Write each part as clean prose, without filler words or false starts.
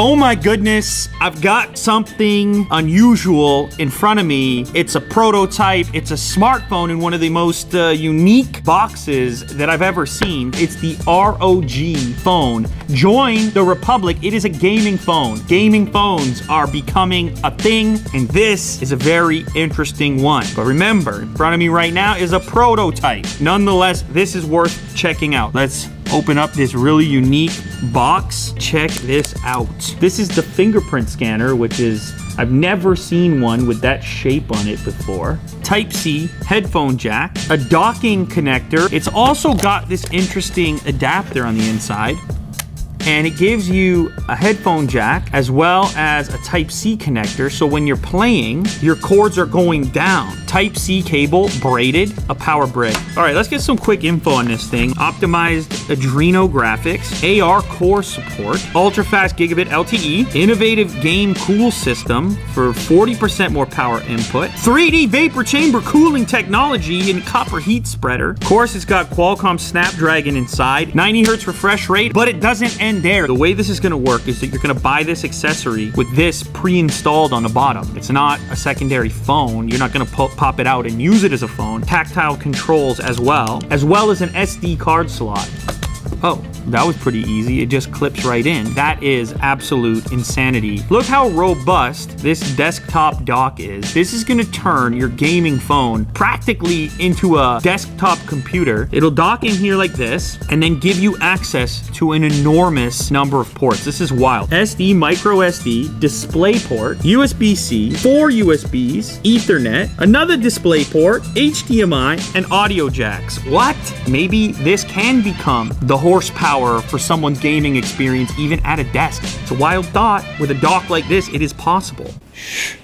Oh my goodness, I've got something unusual in front of me. It's a prototype, it's a smartphone in one of the most unique boxes that I've ever seen. It's the ROG phone. Join the Republic, it is a gaming phone. Gaming phones are becoming a thing, and this is a very interesting one. But remember, in front of me right now is a prototype. Nonetheless, this is worth checking out. Let's open up this really unique box. Check this out. This is the fingerprint scanner, which is, I've never seen one with that shape on it before. Type-C headphone jack, a docking connector. It's also got this interesting adapter on the inside. And it gives you a headphone jack as well as a Type-C connector. So when you're playing, your cords are going down. Type-C cable, braided, a power brick. All right, let's get some quick info on this thing. Optimized Adreno graphics, AR core support, ultra-fast gigabit LTE, innovative game cool system for 40% more power input, 3D vapor chamber cooling technology and copper heat spreader. Of course, it's got Qualcomm Snapdragon inside, 90 hertz refresh rate, but it doesn't end there. The way this is gonna work is that you're gonna buy this accessory with this pre-installed on the bottom. It's not a secondary phone. You're not gonna pop it out and use it as a phone. Tactile controls as well as an SD card slot. Oh, that was pretty easy. It just clips right in. That is absolute insanity. Look how robust this desktop dock is. This is gonna turn your gaming phone practically into a desktop computer. It'll dock in here like this and then give you access to an enormous number of ports. This is wild. SD, micro SD, display port, USB-C, 4 USBs, Ethernet, another display port, HDMI, and audio jacks. What? Maybe this can become the horsepower for someone's gaming experience even at a desk. It's a wild thought. With a dock like this, it is possible. Shh.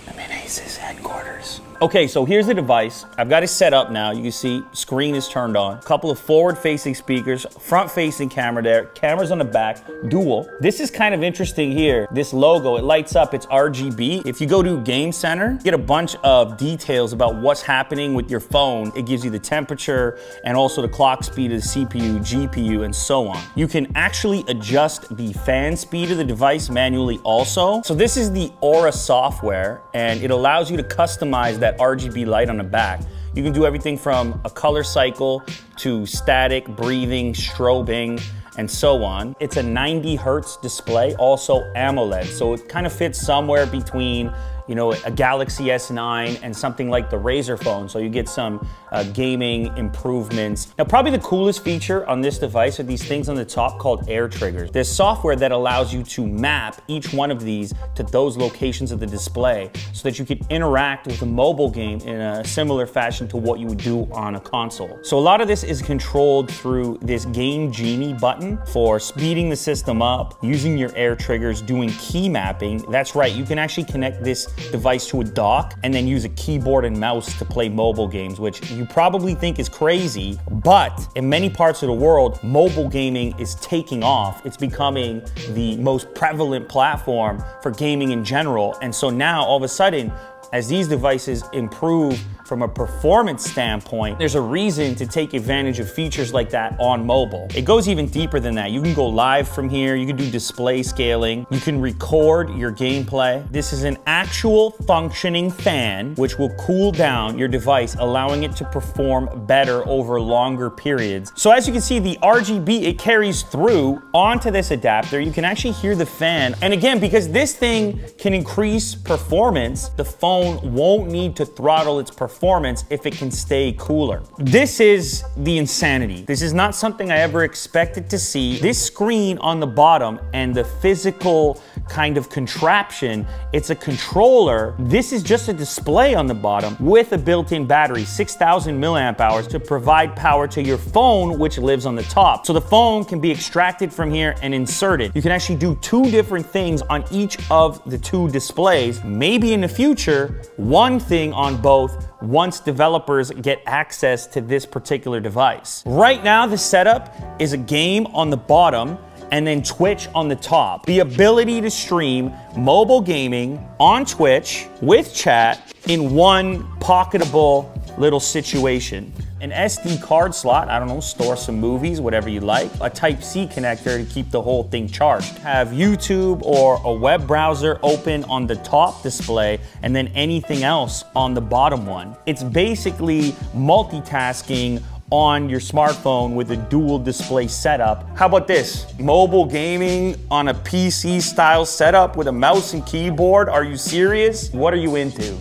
I'm in Ace's headquarters. Okay, so here's the device. I've got it set up now. You can see screen is turned on. A couple of forward-facing speakers, front-facing camera there, cameras on the back, dual. This is kind of interesting here. This logo, it lights up, it's RGB. If you go to Game Center, you get a bunch of details about what's happening with your phone. It gives you the temperature and also the clock speed of the CPU, GPU, and so on. You can actually adjust the fan speed of the device manually also. So this is the Aura software, and it allows you to customize that RGB light on the back. You can do everything from a color cycle to static, breathing, strobing, and so on. It's a 90 hertz display, also AMOLED. So it kind of fits somewhere between, you know, a Galaxy S9 and something like the Razer phone. So you get some gaming improvements. Now, probably the coolest feature on this device are these things on the top called air triggers. There's software that allows you to map each one of these to those locations of the display so that you can interact with a mobile game in a similar fashion to what you would do on a console. So a lot of this is controlled through this Game Genie button for speeding the system up, using your air triggers, doing key mapping. That's right, you can actually connect this device to a dock and then use a keyboard and mouse to play mobile games, which you probably think is crazy, but in many parts of the world, mobile gaming is taking off. It's becoming the most prevalent platform for gaming in general. And so now all of a sudden, as these devices improve from a performance standpoint, there's a reason to take advantage of features like that on mobile. It goes even deeper than that. You can go live from here, you can do display scaling, you can record your gameplay. This is an actual functioning fan which will cool down your device, allowing it to perform better over longer periods. So as you can see, the RGB, it carries through onto this adapter. You can actually hear the fan. And again, because this thing can increase performance, the phone won't need to throttle its performance if it can stay cooler. This is the insanity. This is not something I ever expected to see. This screen on the bottom and the physical kind of contraption, it's a controller. This is just a display on the bottom with a built-in battery, 6,000 milliamp hours to provide power to your phone, which lives on the top. So the phone can be extracted from here and inserted. You can actually do two different things on each of the two displays. Maybe in the future, one thing on both once developers get access to this particular device. Right now, the setup is a game on the bottom and then Twitch on the top. The ability to stream mobile gaming on Twitch with chat in one pocketable little situation. an SD card slot, I don't know, store some movies, whatever you like, a Type-C connector to keep the whole thing charged. Have YouTube or a web browser open on the top display and then anything else on the bottom one. It's basically multitasking on your smartphone with a dual display setup. How about this? Mobile gaming on a PC style setup with a mouse and keyboard? Are you serious? What are you into?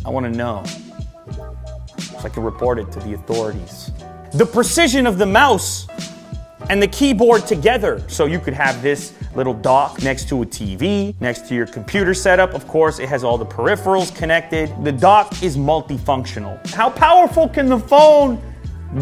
I wanna know, so I can report it to the authorities. The precision of the mouse and the keyboard together. So you could have this little dock next to a TV, next to your computer setup. Of course, it has all the peripherals connected. The dock is multifunctional. How powerful can the phone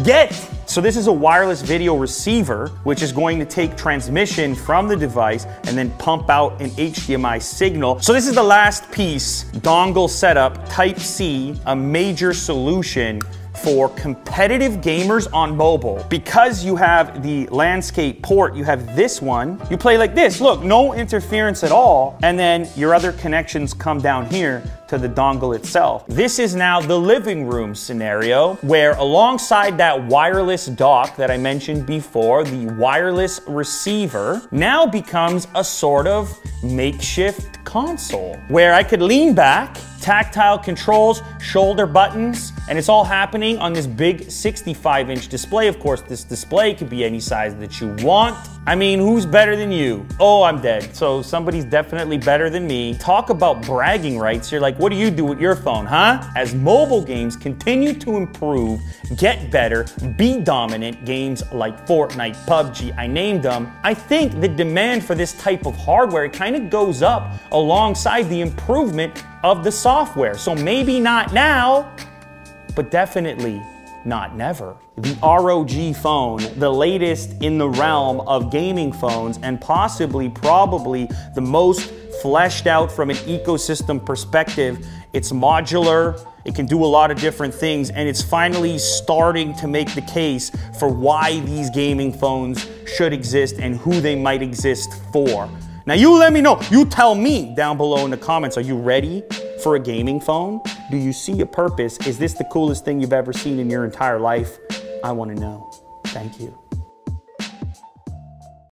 get? So this is a wireless video receiver, which is going to take transmission from the device and then pump out an HDMI signal. So this is the last piece, dongle setup, Type-C, a major solution for competitive gamers on mobile. Because you have the landscape port, you have this one, you play like this. Look, no interference at all. And then your other connections come down here to the dongle itself. This is now the living room scenario where alongside that wireless dock that I mentioned before, the wireless receiver now becomes a sort of makeshift console where I could lean back, tactile controls, shoulder buttons, and it's all happening on this big 65-inch display. Of course, this display could be any size that you want. I mean, who's better than you? Oh, I'm dead. So somebody's definitely better than me. Talk about bragging rights. You're like, what do you do with your phone, huh? As mobile games continue to improve, get better, be dominant, games like Fortnite, PUBG, I named them, I think the demand for this type of hardware kind of goes up alongside the improvement of the software. So maybe not now, but definitely not never. The ROG phone, the latest in the realm of gaming phones, and possibly, probably the most fleshed out from an ecosystem perspective. It's modular, it can do a lot of different things, and it's finally starting to make the case for why these gaming phones should exist and who they might exist for. Now you let me know, you tell me down below in the comments, are you ready for a gaming phone? Do you see a purpose? Is this the coolest thing you've ever seen in your entire life? I want to know. Thank you.